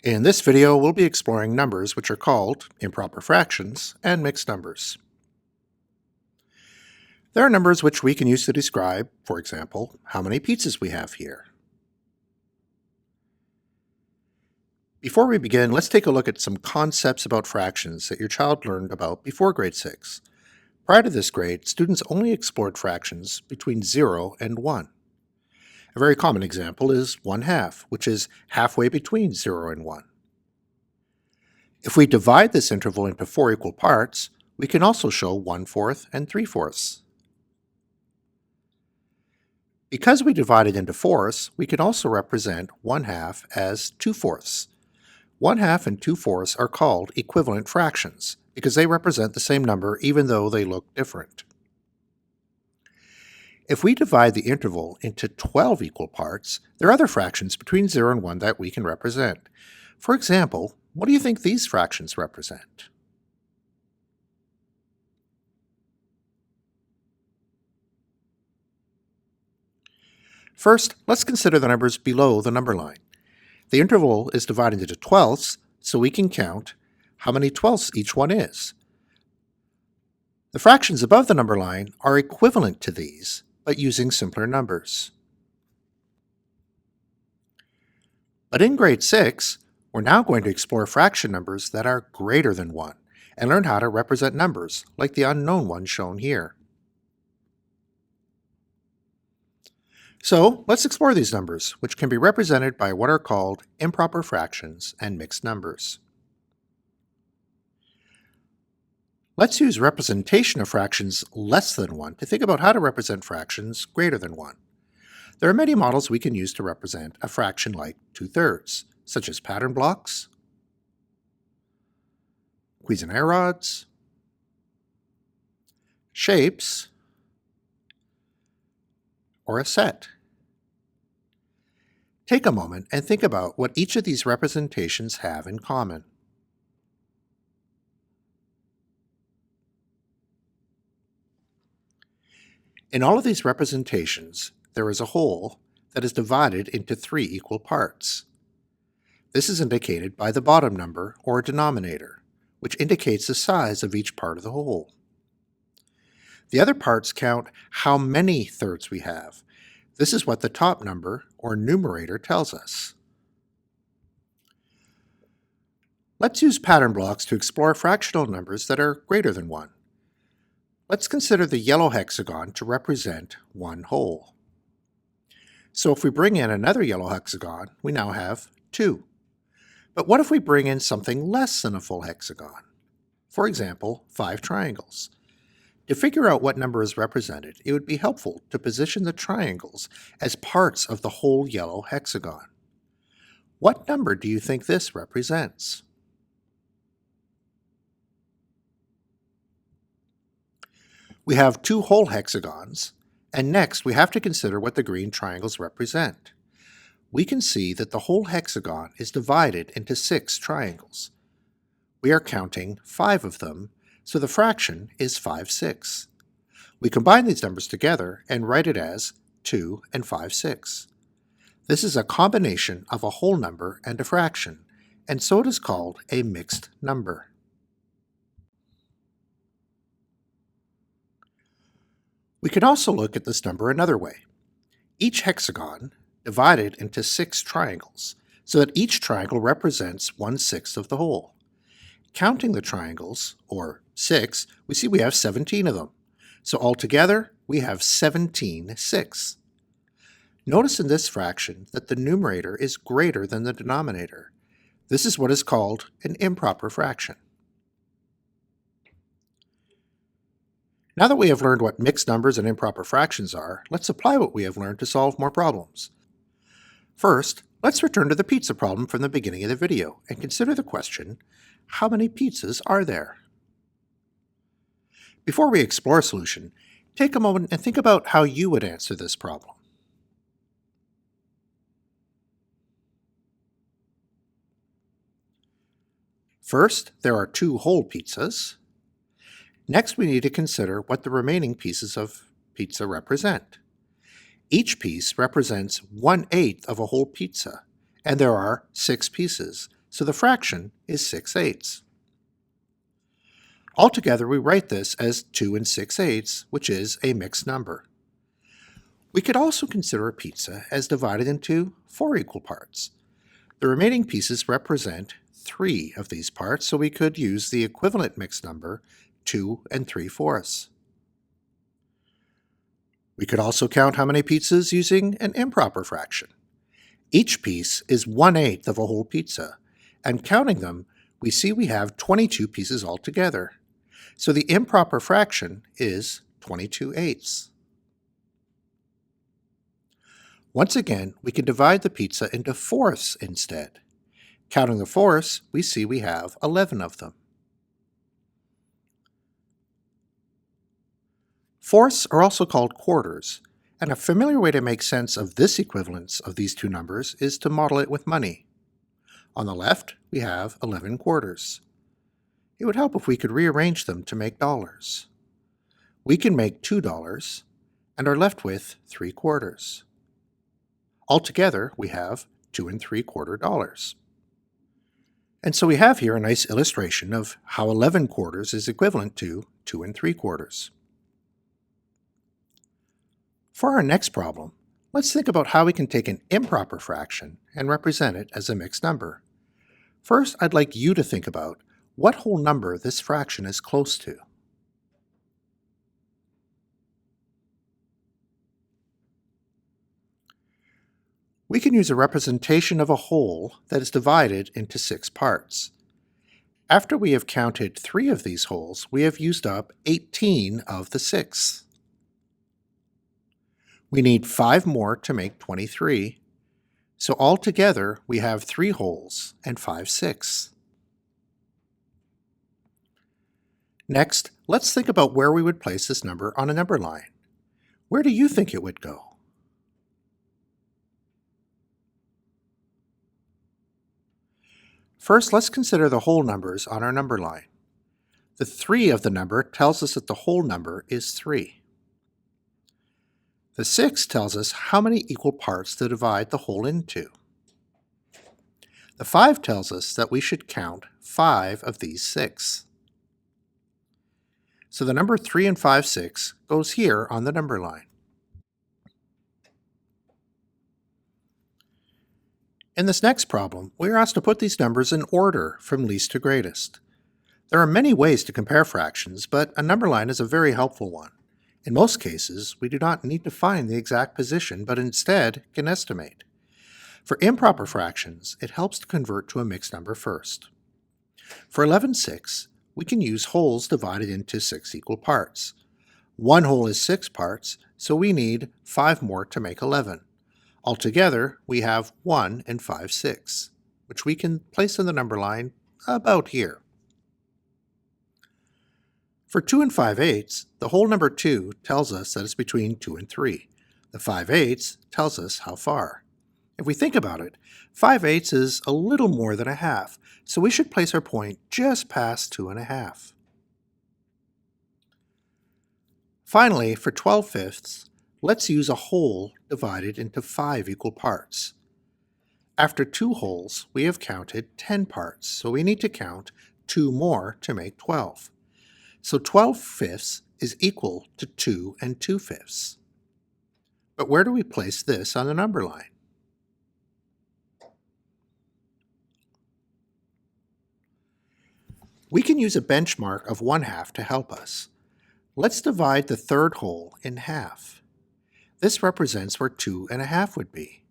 In this video, we'll be exploring numbers which are called improper fractions and mixed numbers. There are numbers which we can use to describe, for example, how many pizzas we have here. Before we begin, let's take a look at some concepts about fractions that your child learned about before grade 6. Prior to this grade, students only explored fractions between 0 and 1. A very common example is 1/2, which is halfway between 0 and 1. If we divide this interval into 4 equal parts, we can also show 1/4 and 3/4. Because we divide it into fourths, we can also represent 1/2 as 2/4. 1/2 and 2/4 are called equivalent fractions because they represent the same number even though they look different. If we divide the interval into 12 equal parts, there are other fractions between 0 and 1 that we can represent. For example, what do you think these fractions represent? First, let's consider the numbers below the number line. The interval is divided into twelfths, so we can count how many twelfths each one is. The fractions above the number line are equivalent to these, but using simpler numbers. But in grade 6, we're now going to explore fraction numbers that are greater than 1 and learn how to represent numbers like the unknown one shown here. So let's explore these numbers, which can be represented by what are called improper fractions and mixed numbers. Let's use representation of fractions less than 1 to think about how to represent fractions greater than 1. There are many models we can use to represent a fraction like 2/3, such as pattern blocks, Cuisenaire rods, shapes, or a set. Take a moment and think about what each of these representations have in common. In all of these representations, there is a whole that is divided into 3 equal parts. This is indicated by the bottom number, or denominator, which indicates the size of each part of the whole. The other parts count how many thirds we have. This is what the top number, or numerator, tells us. Let's use pattern blocks to explore fractional numbers that are greater than 1. Let's consider the yellow hexagon to represent one whole. So if we bring in another yellow hexagon, we now have 2. But what if we bring in something less than a full hexagon? For example, 5 triangles. To figure out what number is represented, it would be helpful to position the triangles as parts of the whole yellow hexagon. What number do you think this represents? We have 2 whole hexagons, and next we have to consider what the green triangles represent. We can see that the whole hexagon is divided into 6 triangles. We are counting 5 of them, so the fraction is 5/6. We combine these numbers together and write it as 2 and 5/6. This is a combination of a whole number and a fraction, and so it is called a mixed number. We can also look at this number another way. Each hexagon divided into 6 triangles, so that each triangle represents 1/6 of the whole. Counting the triangles, or 6, we see we have 17 of them. So altogether, we have 17/6. Notice in this fraction that the numerator is greater than the denominator. This is what is called an improper fraction. Now that we have learned what mixed numbers and improper fractions are, let's apply what we have learned to solve more problems. First, let's return to the pizza problem from the beginning of the video and consider the question, how many pizzas are there? Before we explore a solution, take a moment and think about how you would answer this problem. First, there are 2 whole pizzas. Next, we need to consider what the remaining pieces of pizza represent. Each piece represents 1/8 of a whole pizza, and there are 6 pieces, so the fraction is 6/8. Altogether, we write this as 2 6/8, which is a mixed number. We could also consider a pizza as divided into 4 equal parts. The remaining pieces represent 3 of these parts, so we could use the equivalent mixed number 2 3/4. We could also count how many pizzas using an improper fraction. Each piece is 1/8 of a whole pizza, and counting them, we see we have 22 pieces altogether. So the improper fraction is 22/8. Once again, we can divide the pizza into fourths instead. Counting the fourths, we see we have 11 of them. Fourths are also called quarters, and a familiar way to make sense of this equivalence of these two numbers is to model it with money. On the left, we have 11 quarters. It would help if we could rearrange them to make dollars. We can make $2 and are left with 3 quarters. Altogether, we have $2 3/4. And so we have here a nice illustration of how 11 quarters is equivalent to 2 3/4. For our next problem, let's think about how we can take an improper fraction and represent it as a mixed number. First, I'd like you to think about what whole number this fraction is close to. We can use a representation of a whole that is divided into 6 parts. After we have counted 3 of these wholes, we have used up 18 of the 6. We need 5 more to make 23, so altogether we have 3 wholes and 5 sixths. Next, let's think about where we would place this number on a number line. Where do you think it would go? First, let's consider the whole numbers on our number line. The 3 of the number tells us that the whole number is 3. The 6 tells us how many equal parts to divide the whole into. The 5 tells us that we should count 5 of these 6. So the number 3 and 5 6 goes here on the number line. In this next problem, we are asked to put these numbers in order from least to greatest. There are many ways to compare fractions, but a number line is a very helpful one. In most cases, we do not need to find the exact position, but instead can estimate. For improper fractions, it helps to convert to a mixed number first. For 11/6, we can use wholes divided into 6 equal parts. One whole is 6 parts, so we need 5 more to make 11. Altogether, we have 1 5 6, which we can place in the number line about here. For 2 5/8, the whole number 2 tells us that it's between 2 and 3. The 5/8 tells us how far. If we think about it, 5/8 is a little more than a half, so we should place our point just past 2 1/2. Finally, for 12/5, let's use a whole divided into 5 equal parts. After 2 wholes, we have counted 10 parts, so we need to count 2 more to make 12. So 12/5 is equal to 2 2/5. But where do we place this on the number line? We can use a benchmark of 1/2 to help us. Let's divide the third whole in half. This represents where 2 1/2 would be.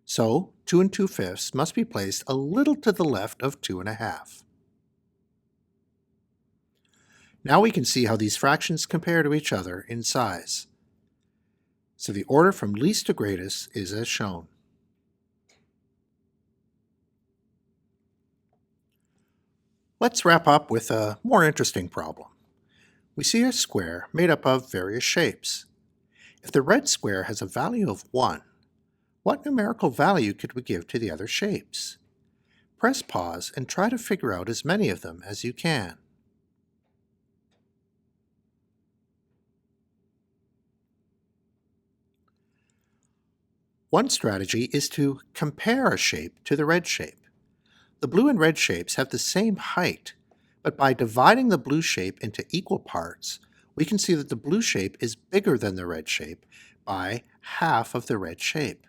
So 2 2/5 must be placed a little to the left of 2 1/2. Now we can see how these fractions compare to each other in size. So the order from least to greatest is as shown. Let's wrap up with a more interesting problem. We see a square made up of various shapes. If the red square has a value of 1, what numerical value could we give to the other shapes? Press pause and try to figure out as many of them as you can. One strategy is to compare a shape to the red shape. The blue and red shapes have the same height, but by dividing the blue shape into equal parts, we can see that the blue shape is bigger than the red shape by half of the red shape.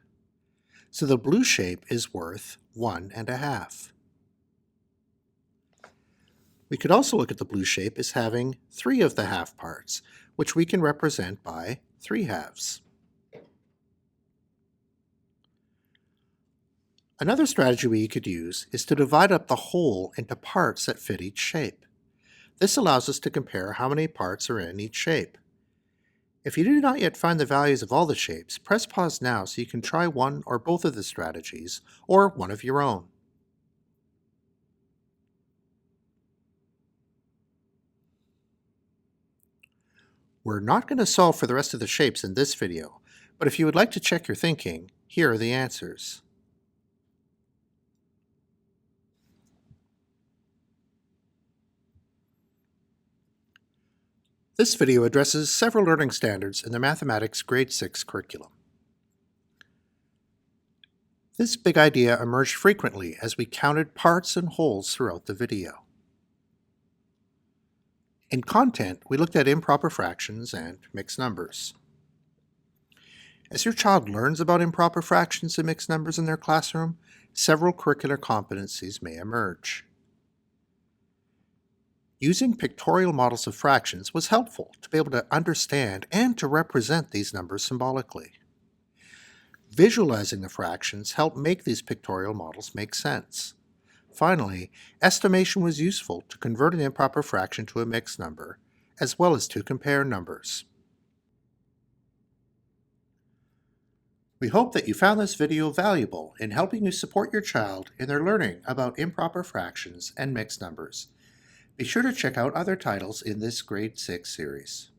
So the blue shape is worth 1.5. We could also look at the blue shape as having 3 of the half parts, which we can represent by 3/2. Another strategy we could use is to divide up the whole into parts that fit each shape. This allows us to compare how many parts are in each shape. If you do not yet find the values of all the shapes, press pause now so you can try one or both of the strategies, or one of your own. We're not going to solve for the rest of the shapes in this video, but if you would like to check your thinking, here are the answers. This video addresses several learning standards in the Mathematics Grade 6 curriculum. This big idea emerged frequently as we counted parts and wholes throughout the video. In content, we looked at improper fractions and mixed numbers. As your child learns about improper fractions and mixed numbers in their classroom, several curricular competencies may emerge. Using pictorial models of fractions was helpful to be able to understand and to represent these numbers symbolically. Visualizing the fractions helped make these pictorial models make sense. Finally, estimation was useful to convert an improper fraction to a mixed number, as well as to compare numbers. We hope that you found this video valuable in helping you support your child in their learning about improper fractions and mixed numbers. Be sure to check out other titles in this Grade 6 series.